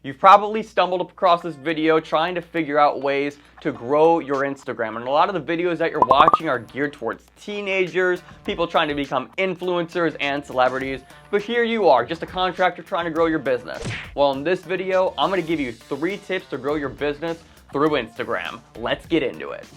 You've probably stumbled across this video trying to figure out ways to grow your Instagram. And a lot of the videos that you're watching are geared towards teenagers, people trying to become influencers and celebrities. But here you are, just a contractor trying to grow your business. Well, in this video, I'm going to give you 3 tips to grow your business through Instagram. Let's get into it.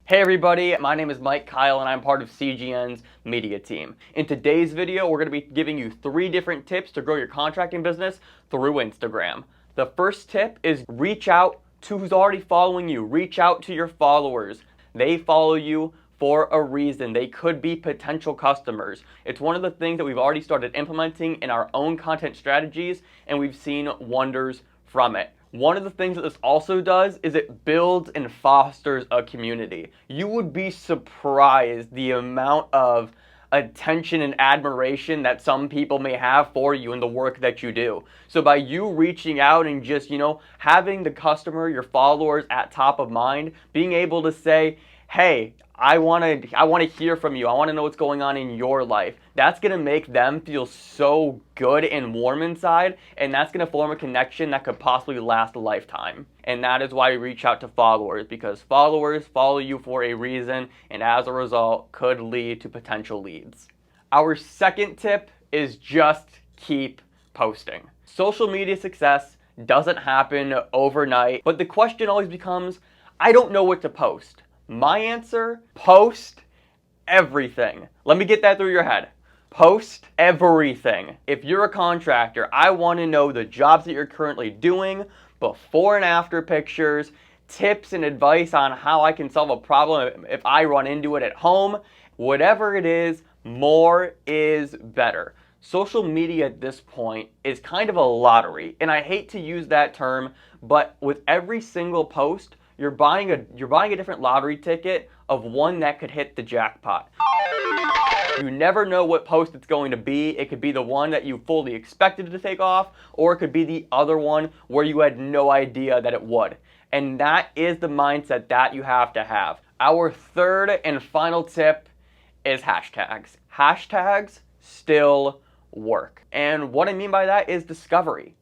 Hey everybody, my name is Mike Kyle and I'm part of CGN's media team. In today's video, we're going to be giving you 3 different tips to grow your contracting business through Instagram. The first tip is reach out to who's already following you. Reach out to your followers. They follow you for a reason. They could be potential customers. It's one of the things that we've already started implementing in our own content strategies, and we've seen wonders from it. One of the things that this also does is it builds and fosters a community. You would be surprised the amount of attention and admiration that some people may have for you and the work that you do. So by you reaching out and just, having the customer, your followers at top of mind, being able to say, hey, I want to hear from you. I want to know what's going on in your life. That's going to make them feel so good and warm inside, and that's going to form a connection that could possibly last a lifetime. And that is why we reach out to followers, because followers follow you for a reason, and as a result, could lead to potential leads. Our second tip is just keep posting. Social media success doesn't happen overnight, but the question always becomes, I don't know what to post. My answer, post everything. Let me get that through your head. Post everything. If you're a contractor, I want to know the jobs that you're currently doing, before and after pictures, tips and advice on how I can solve a problem if I run into it at home. Whatever it is, more is better. Social media at this point is kind of a lottery, and I hate to use that term, but with every single post, you're buying a different lottery ticket of one that could hit the jackpot. You never know what post it's going to be. It could be the one that you fully expected to take off, or it could be the other one where you had no idea that it would. And that is the mindset that you have to have. Our third and final tip is hashtags. Hashtags still work. And what I mean by that is discovery.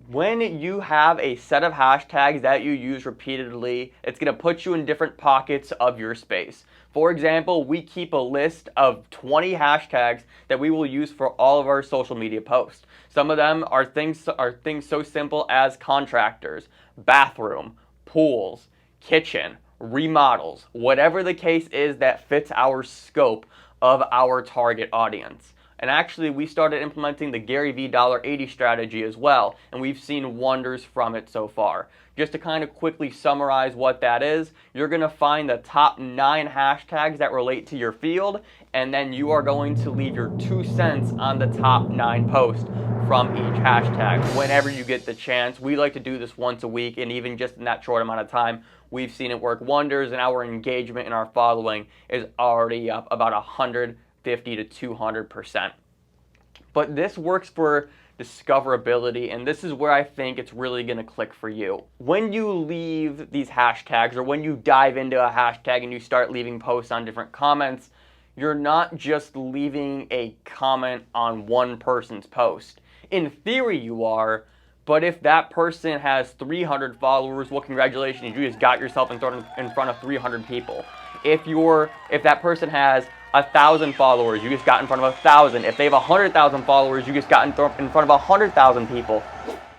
When you have a set of hashtags that you use repeatedly, it's going to put you in different pockets of your space. For example, we keep a list of 20 hashtags that we will use for all of our social media posts. Some of them are things so simple as contractors, bathroom, pools, kitchen, remodels, whatever the case is that fits our scope of our target audience. And actually, we started implementing the Gary V $80 strategy as well, and we've seen wonders from it so far. Just to kind of quickly summarize what that is, you're going to find the top 9 hashtags that relate to your field, and then you are going to leave your 2 cents on the top 9 posts from each hashtag whenever you get the chance. We like to do this once a week, and even just in that short amount of time, we've seen it work wonders, and our engagement and our following is already up about 150 to 200%. But this works for discoverability, and this is where I think it's really going to click for you. When you leave these hashtags, or when you dive into a hashtag and you start leaving posts on different comments, you're not just leaving a comment on one person's post. In theory you are, but if that person has 300 followers, well, congratulations, you just got yourself in front of 300 people. If that person has 1,000 followers, you just got in front of 1,000. If they have 100,000 followers, you just got in front of 100,000 people.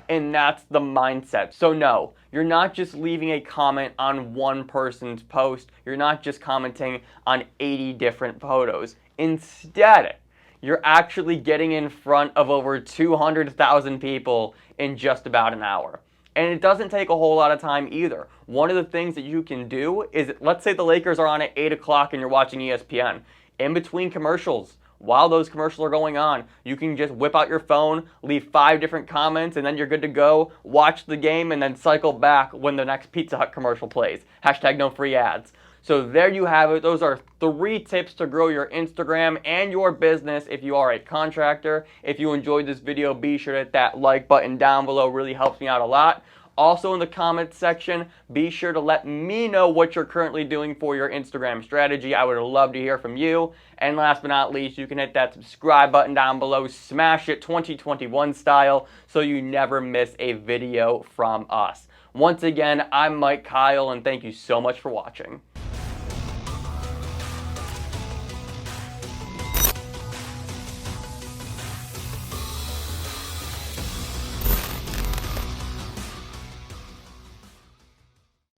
And that's the mindset. So no, you're not just leaving a comment on one person's post. You're not just commenting on 80 different photos. Instead, you're actually getting in front of over 200,000 people in just about an hour. And it doesn't take a whole lot of time either. One of the things that you can do is, let's say the Lakers are on at 8 o'clock and you're watching ESPN. In between commercials, while those commercials are going on, you can just whip out your phone, leave 5 different comments, and then you're good to go, watch the game, and then cycle back when the next Pizza Hut commercial plays. Hashtag no free ads. So there you have it. Those are 3 tips to grow your Instagram and your business if you are a contractor. If you enjoyed this video, be sure to hit that like button down below. It really helps me out a lot. Also in the comments section, be sure to let me know what you're currently doing for your Instagram strategy. I would love to hear from you. And last but not least, you can hit that subscribe button down below, smash it 2021 style, so you never miss a video from us. Once again, I'm Mike Kyle, and thank you so much for watching.